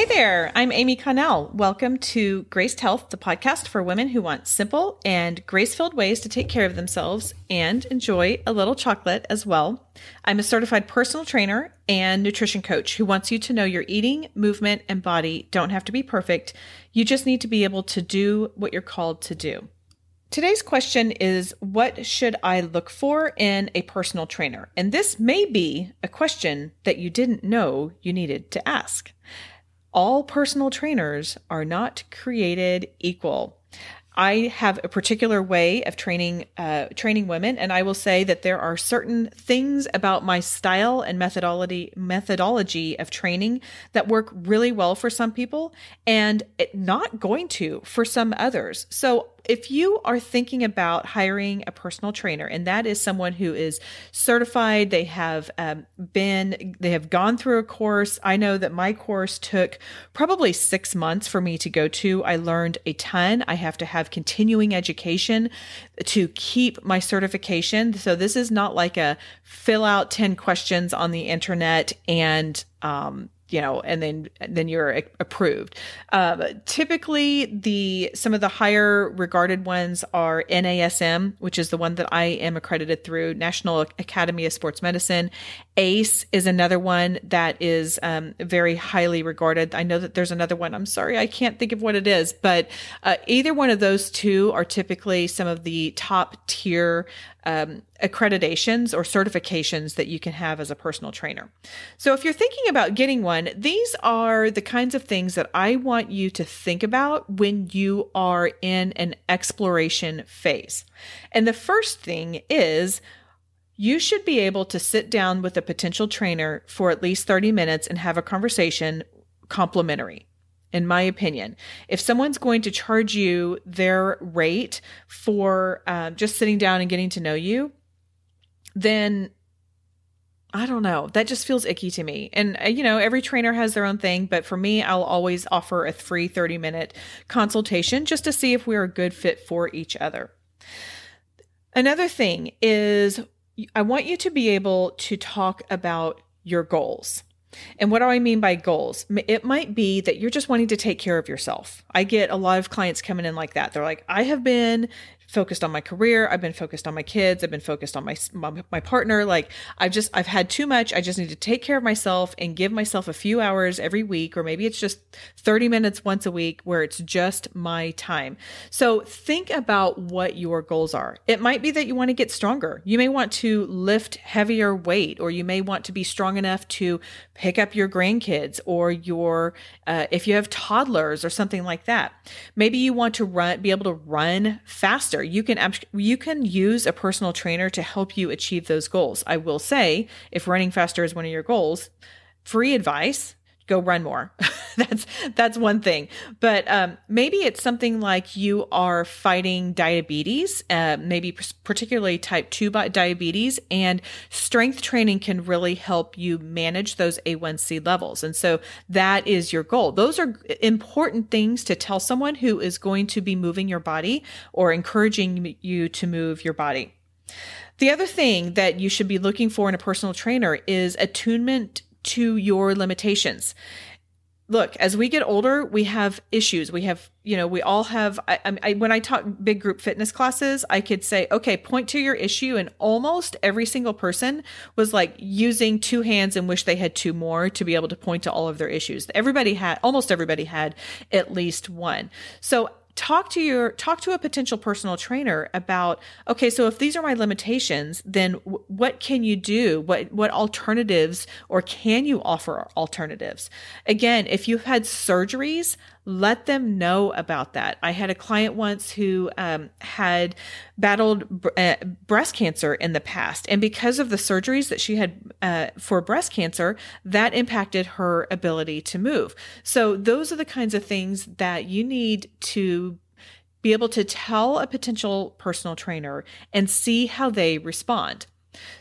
Hey there, I'm Amy.connell. Welcome to Graced Health, the podcast for women who want simple and grace-filled ways to take care of themselves and enjoy a little chocolate as well. I'm a certified personal trainer and nutrition coach who wants you to know your eating, movement, and body don't have to be perfect. You just need to be able to do what you're called to do. Today's question is, what should I look for in a personal trainer? And this may be a question that you didn't know you needed to ask. All personal trainers are not created equal. I have a particular way of training women, and I will say that there are certain things about my style and methodology of training that work really well for some people and not going to for some others. So if you are thinking about hiring a personal trainer, and that is someone who is certified, they have gone through a course. I know that my course took probably 6 months for me to go to. I learned a ton. I have to have continuing education to keep my certification. So this is not like a fill out 10 questions on the internet and and then you're approved. Typically, some of the higher regarded ones are NASM, which is the one that I am accredited through, National Academy of Sports Medicine. ACE is another one that is very highly regarded. I know that there's another one. I'm sorry, I can't think of what it is, but either one of those two are typically some of the top tier accreditations or certifications that you can have as a personal trainer. So if you're thinking about getting one, these are the kinds of things that I want you to think about when you are in an exploration phase. And the first thing is, you should be able to sit down with a potential trainer for at least 30 minutes and have a conversation complimentary. In my opinion, if someone's going to charge you their rate for just sitting down and getting to know you, then I don't know. That just feels icky to me. And, every trainer has their own thing. But for me, I'll always offer a free 30-minute consultation just to see if we're a good fit for each other. Another thing is, I want you to be able to talk about your goals. And what do I mean by goals? It might be that you're just wanting to take care of yourself. I get a lot of clients coming in like that. They're like, I have been focused on my career. I've been focused on my kids. I've been focused on my partner. Like I've had too much. I just need to take care of myself and give myself a few hours every week, or maybe it's just 30 minutes once a week where it's just my time. So think about what your goals are. It might be that you want to get stronger. You may want to lift heavier weight, or you may want to be strong enough to pick up your grandkids or if you have toddlers or something like that. Maybe you want to be able to run faster. You can use a personal trainer to help you achieve those goals. I will say, if running faster is one of your goals, free advice, go run more. That's one thing. But maybe it's something like you are fighting diabetes, maybe particularly type 2 diabetes, and strength training can really help you manage those A1C levels. And so that is your goal. Those are important things to tell someone who is going to be moving your body or encouraging you to move your body. The other thing that you should be looking for in a personal trainer is attunement to your limitations. Look, as we get older, we have issues. We all have, when I taught big group fitness classes, I could say, okay, point to your issue. And almost every single person was like using two hands and wish they had two more to be able to point to all of their issues. Almost everybody had at least one. So talk to a potential personal trainer about, okay, so if these are my limitations, then what can you do? What alternatives, or can you offer alternatives? Again, if you've had surgeries, let them know about that. I had a client once who had battled breast cancer in the past. And because of the surgeries that she had for breast cancer, that impacted her ability to move. So those are the kinds of things that you need to be able to tell a potential personal trainer and see how they respond.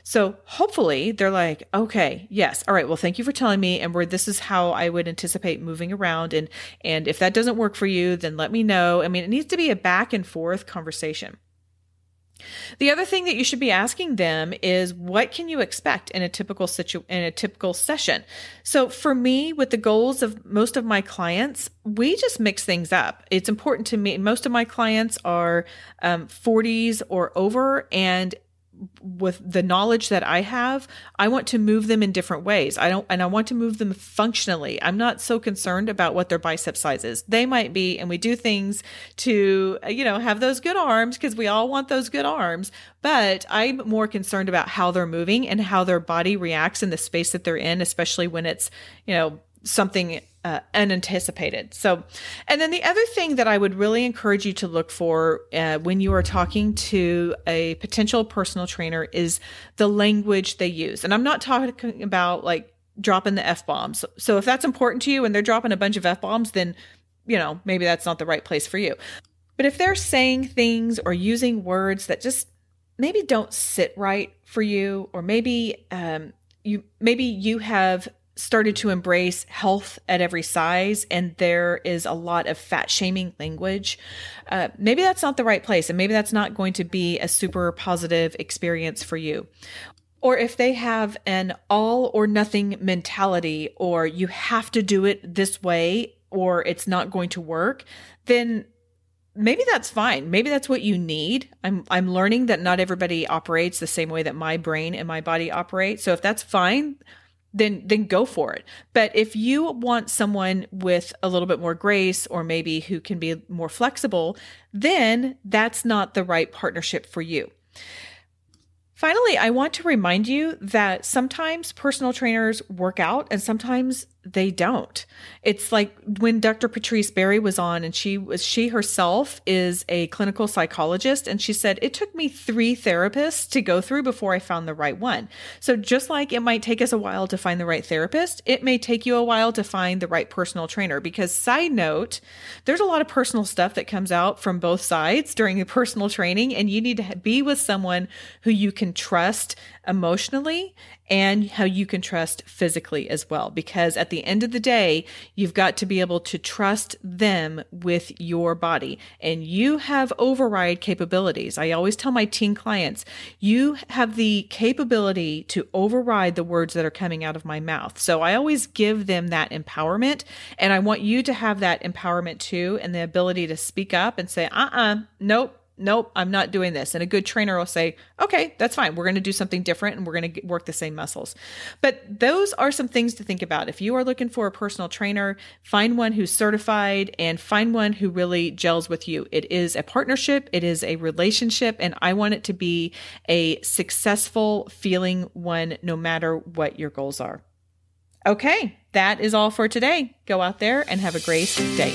So hopefully they're like, okay, yes. All right. Well, thank you for telling me. And this is how I would anticipate moving around. And if that doesn't work for you, then let me know. I mean, it needs to be a back and forth conversation. The other thing that you should be asking them is, what can you expect in a typical session? So for me, with the goals of most of my clients, we just mix things up. It's important to me. Most of my clients are 40s or over, and with the knowledge that I have, I want to move them in different ways. I want to move them functionally. I'm not so concerned about what their bicep size is. They might be, and we do things to, have those good arms, because we all want those good arms. But I'm more concerned about how they're moving and how their body reacts in the space that they're in, especially when it's, something unanticipated. So, and then the other thing that I would really encourage you to look for when you are talking to a potential personal trainer is the language they use. And I'm not talking about like dropping the F-bombs. So if that's important to you and they're dropping a bunch of F-bombs, then, maybe that's not the right place for you. But if they're saying things or using words that just maybe don't sit right for you, or maybe you have started to embrace health at every size and there is a lot of fat shaming language, maybe that's not the right place, and maybe that's not going to be a super positive experience for you. Or if they have an all or nothing mentality, or you have to do it this way or it's not going to work, then maybe that's fine. Maybe that's what you need. I'm learning that not everybody operates the same way that my brain and my body operate. So if that's fine, then go for it. But if you want someone with a little bit more grace, or maybe who can be more flexible, then that's not the right partnership for you. Finally, I want to remind you that sometimes personal trainers work out and sometimes they don't. It's like when Dr. Patrice Berry was on, and she herself is a clinical psychologist, and she said, it took me 3 therapists to go through before I found the right one. So just like it might take us a while to find the right therapist, it may take you a while to find the right personal trainer, because side note, there's a lot of personal stuff that comes out from both sides during the personal training, and you need to be with someone who you can trust emotionally and how you can trust physically as well. Because at the end of the day, you've got to be able to trust them with your body, and you have override capabilities. I always tell my teen clients, you have the capability to override the words that are coming out of my mouth. So I always give them that empowerment, and I want you to have that empowerment too, and the ability to speak up and say, nope, I'm not doing this. And a good trainer will say, okay, that's fine. We're going to do something different and we're going to work the same muscles. But those are some things to think about. If you are looking for a personal trainer, find one who's certified and find one who really gels with you. It is a partnership. It is a relationship. And I want it to be a successful feeling one, no matter what your goals are. Okay, that is all for today. Go out there and have a great day.